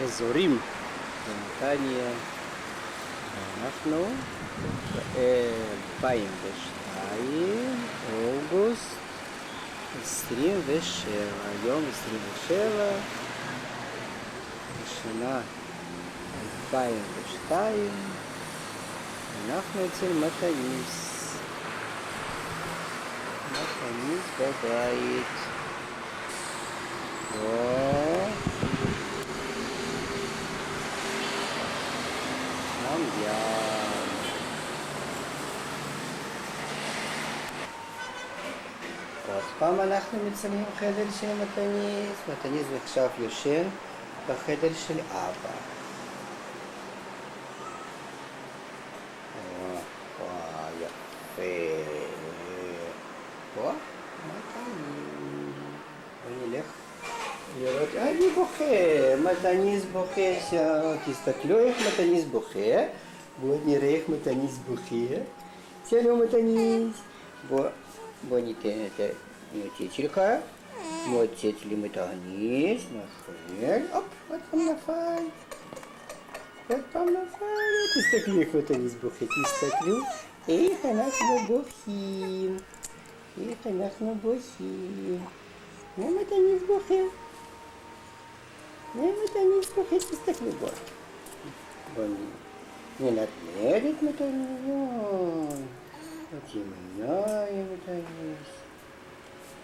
אזורים בנתניה. אנחנו ב-2002, אוגוסט 27, יום 27, בשנה 2002, אנחנו אצל מתניס. מתניס בבית. שם ים. עוד פעם אנחנו מצלמים חדר של מתניס. מתניס עכשיו יושן בחדר של אבא. וואו, יפה. וואו, מתניס. בוא נלך לראות. אני בוכה. מתניס בוכה שם. תסתכלו איך מתניס בוכה. בואו נראה איך מתניס בוכה. שלום מתניס. בוא ניתן את המוטט שלך. מוטט למתניס. נכון. הופ, עוד פעם נפל. עוד פעם נפל. תסתכלו איך מתניס בוכה. תסתכלו איך אנחנו בוכים. איך אנחנו בוכים. מתניס בוכה. מתניס בוכה. תסתכלו בו. בוא ננתנד את מתניס. הוציא עיניים, מתניס.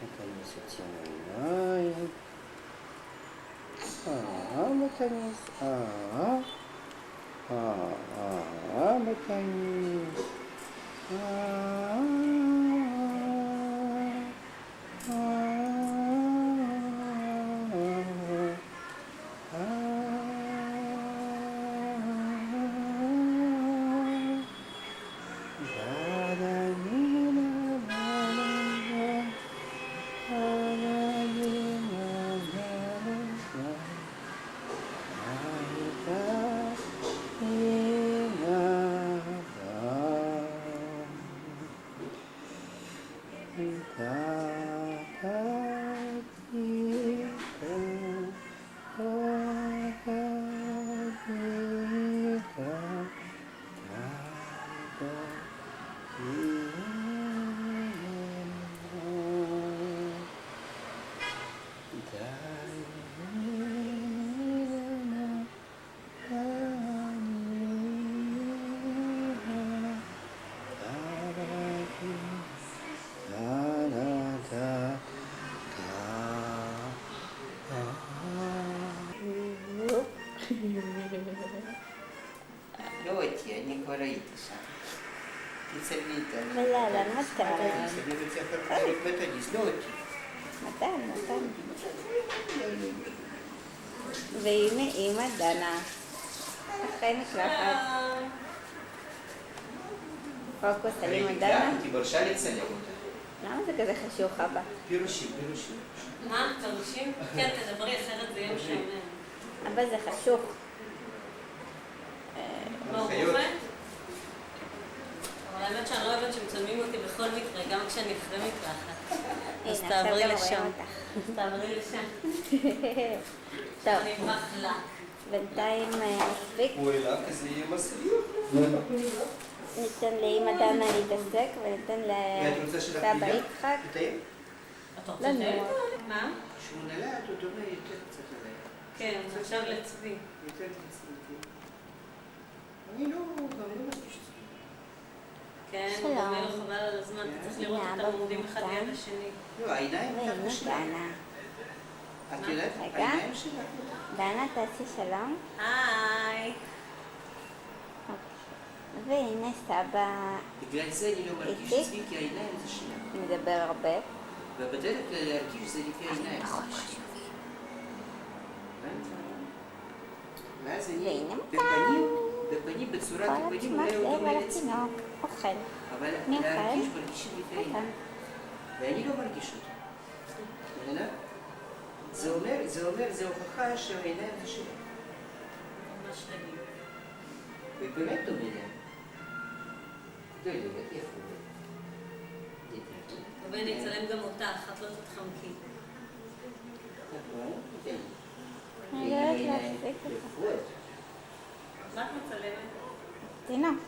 מתניס הוציא עיניים. מתניס. מתניס. לא אותי, אני כבר ראיתי שם. תצלמי איתנו. ולאללה, מתן. אני רוצה אחר כך מתניס, לא אותי. מתן. והנה אמא דנה. אחרי מקלחת. פוקוס על אמא דנה. היא ברשה לצלם אותה. למה זה כזה חשוך אבא? פירושים. מה? פירושים? כן, תדברי אחרת זה יהיה משעמם. אבא זה חשוך. לא רופא? אבל האמת שאני לא אוהבת שמצלמים אותי בכל מקרה, גם כשאני אחרי מקלחת. אז תעברי לשם. תעברי לשם. טוב. אני מחלק. בינתיים מספיק. אוי, למה כזה יהיה מסריח? ניתן לאמא דנה להתעסק וניתן לסבא יצחק. את רוצה לנוח. מה? שהוא נולד, הוא דומה יותר קצת עליי. כן, עכשיו לצבי. יותר קצת. אני גם לא מרגיש את זה. כן, שלום. דומה לו חבל על הזמן, אתה צריך לראות אותם עומדים אחד ליד השני. לא, העיניים והנה ככה שלה. דנה. את יודעת? רגע. העיניים שלה. דנה תעשי שלום. היי. והנה סבא בגלל זה אני לא מרגיש איציק? את זה, כי העיניים זה שלה. מדבר הרבה. ובדרך כלל להרגיש זה לפי העיניים. ואז אני והנה בפנים, בצורת כל הפנים, תשומת אולי הוא לב דומה על לעצמי. התינוק. אוכל. אבל מי להרגיש אוכל? מרגישים לפי העיניים. ואני לא מרגיש אותו. מבינה? זה הוכחה שהעיניים זה שלה. ממש תגיד. ובאמת דומה להם. לא יודעת, איפה הוא? ובני יצלם גם אותך, את לא תתחמקי. נכון, כן. אני לא יודעת להפסיק אותך. תינוק.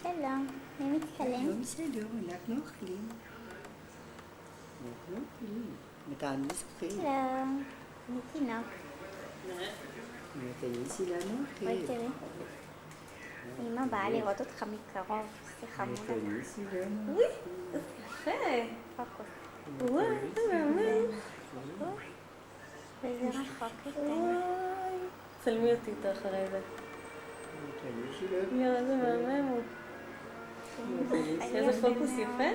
שלום, מי מתקלם? לא בסדר, אנחנו אוכלים. אנחנו אוכלים. מתן משחק. שלום, מי תינוק? מתניסי לנו אוכל. בואי תראי. אמא באה לראות אותך מקרוב, זה חמוד. מתניסי לנו. אוי, יפה. פוקוס. וואי, זה מהמם. וזה רחוק איתנו. וואי. צלמי אותי איתו אחרי זה. מתניסי לנו. יואו, איזה מהמם הוא. איזה פוקוס יפה.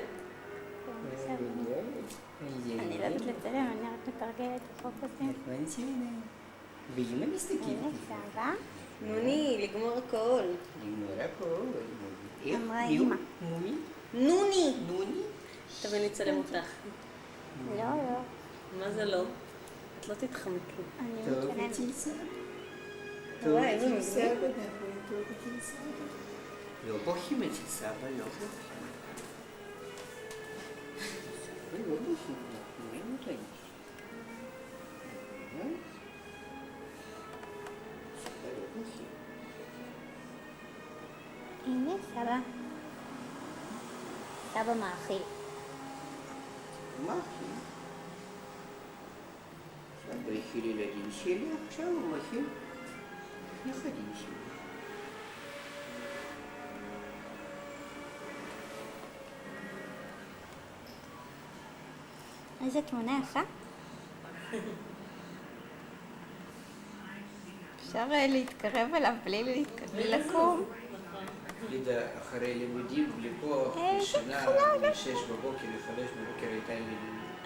אני לא יודעת לצלם, אני רק מתרגלת בפוקוסים. מתניסי לנו. ואמא מסתכלת. הנה סבא. נוני, לגמור הכל. לגמור הכל. אמרה אמא. מומי? נוני. נוני? תביא לי לצלם אותך. לא, לא. מה זה לא? את לא תתחמקי. אני טוב מתקלמת. אצל סבא. וואי, איזה טוב אצל מגניב. סבא, אנחנו טוב אצל סבא. לא בוכים אצל סבא, לא בוכים. סבא לא בוכים, אנחנו רואים אותם. סבא לא בוכים. הנה סבא. סבא מאכיל. מה אחי? סבא הכיל ילדים שלי, עכשיו הוא מכיל נכדים שלי. איזה תמונה יפה. אפשר להתקרב אליו בלי לקום. לידה אחרי לימודים, בלי כוח, איזה בשנה, חלום. מ-6 בבוקר ל-5 בבוקר הייתה לי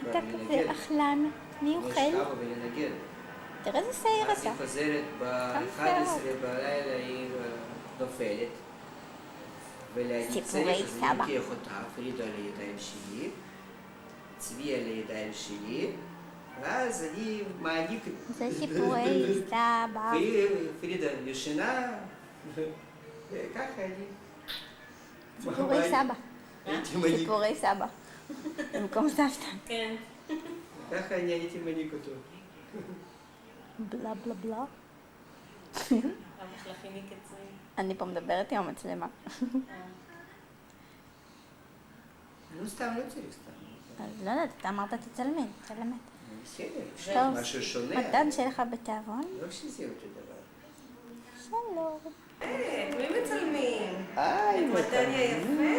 כבר אתה לנגן. כזה אכלן. מי יש אוכל? אבא ולנגן. תראה איזה שעיר אז היא אתה. חוזרת ב-11 בלילה, היא נופלת. ולהגיד סיפורי צריך, אז סבא. אני לוקח אותה, פרידה על הידיים שלי, צבי על הידיים שלי, ואז אני מעניק... זה סיפורי סבא. פרידה ישנה, וככה אני... סיפורי סבא. הייתי מניק, סיפורי סבא. במקום סבתא. כן. ככה אני הייתי מניק אותו. בלה בלה בלה. אבא שלך הניק אצלי. אני פה מדברת עם המצלמה. לא סתם, לא צריך סתם. אז לא יודעת, אתה אמרת תצלמי, תצלמת. בסדר, טוב, משהו שונה. מתן שיהיה לך בתיאבון. לא שזה אותו דבר. שלום. מי מצלמים? היי, את מתניה יפה?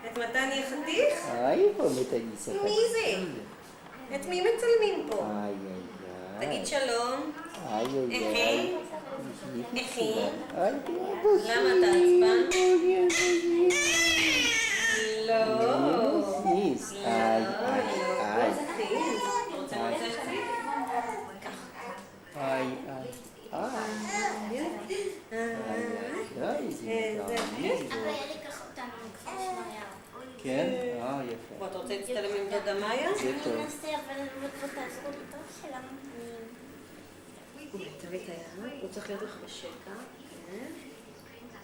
את מתניה חתיך? היי, פה מתניסה. מי זה? את מי מצלמים פה? איי, איי, תגיד שלום. איי, איי, איי. אחי? איי, למה אתה עצבן? לא. סיס, איי, איי, איי. איזה חיס. רוצה לצאת? איי, איי, איי, איזה כן? יפה. בוא, אתה רוצה להצטלם עם דודה מאיה? זה טוב. תביא את היד, הוא צריך להיות לך בשקע.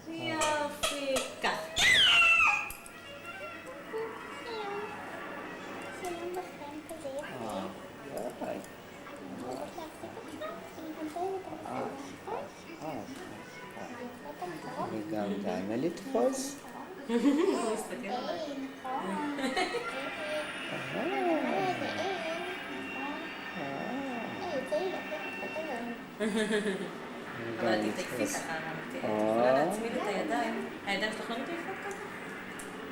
יופי. כך. איי. וגם דיימה לתפוס. הוא מסתכל עליי. אבל את תתעקפי ככה, את יכולה להצמיד את הידיים. הידיים שלך לא מתעייפות ככה?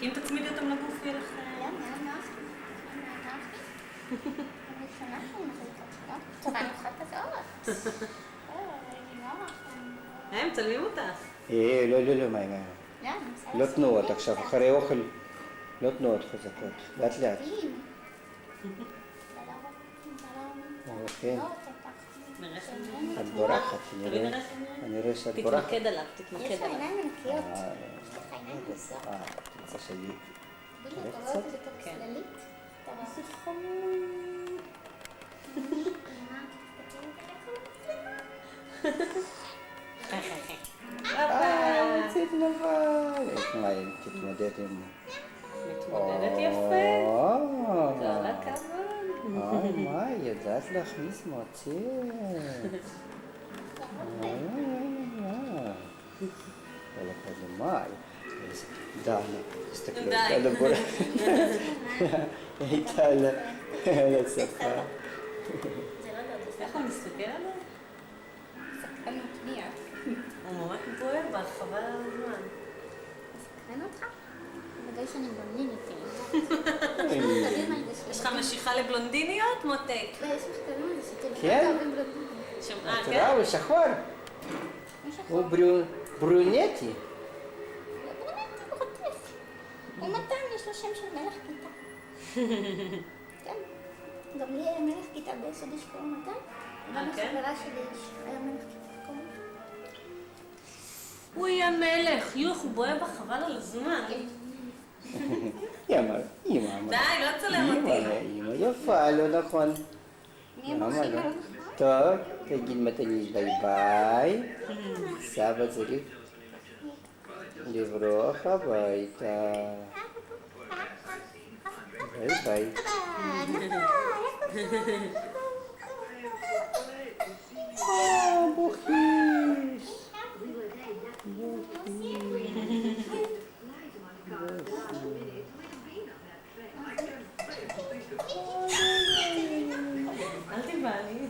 כי אם תצמידי אותם לגוף יהיה לך... הם מצלמים אותך. לא, לא, לא, מה, לא תנועות עכשיו, אחרי אוכל, לא תנועות חזקות, לאט לאט. כן, את בורחת, אני רואה שאת בורחת. תתמקד עליו, תתמקד עליו. רוצה שאני... כן. רצית נבל. איך מה, תתמודד עם... מתמודדת יפה. כל הכבוד. אוי, מה, ידעת להכניס מוציא. כל הכבוד, מה? די, תסתכלו, די. על הבורא. הייתה על השפה. זה לא דוד, איך הוא מסתכל עליו? סקרנות מי את? הוא ממש בוער בה, חבל על הזמן. סקרן אותך? בגלל שאני בלונדינית. יש לך משיכה לבלונדיניות, מותק? לא, יש מחקרים על זה שתלכו כן? אוהבים בלונדינית. שמעה, אתה כן? רואה, הוא שחור. יש לך הוא ברונטי. הוא חוטף. הוא מתן, יש לו שם של מלך כיתה. כן. גם לי היה מלך כיתה ביסודי שקוראים מתן. גם כן? לחברה שלי היה מלך כיתה קוראים. הוא יהיה מלך, יוח, הוא בוער בה, חבל על הזמן. אמא. די, לא צלם אותי. אמא יפה, לא נכון. מי הם הולכים לא? על טוב, תגיד מתנית ביי ביי. סבא צריך לברוח הביתה. ביי ביי. בוכיש. אל תיבהלי.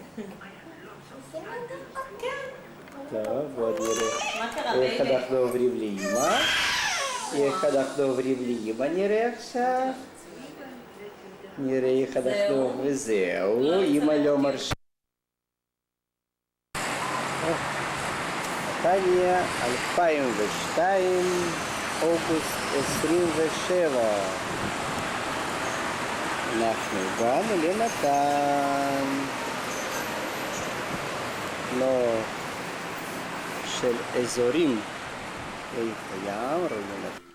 טוב, בוא נראה. מה קרה, איך בייבי? אנחנו עוברים לאמא? איך אנחנו עוברים לאמא נראה עכשיו? נראה איך אנחנו עוברים, זהו, אמא לא מרשה. נתניה, 2002, אוגוסט 27. אנחנו הגענו לנתן. לא של אזורים. ים, רואים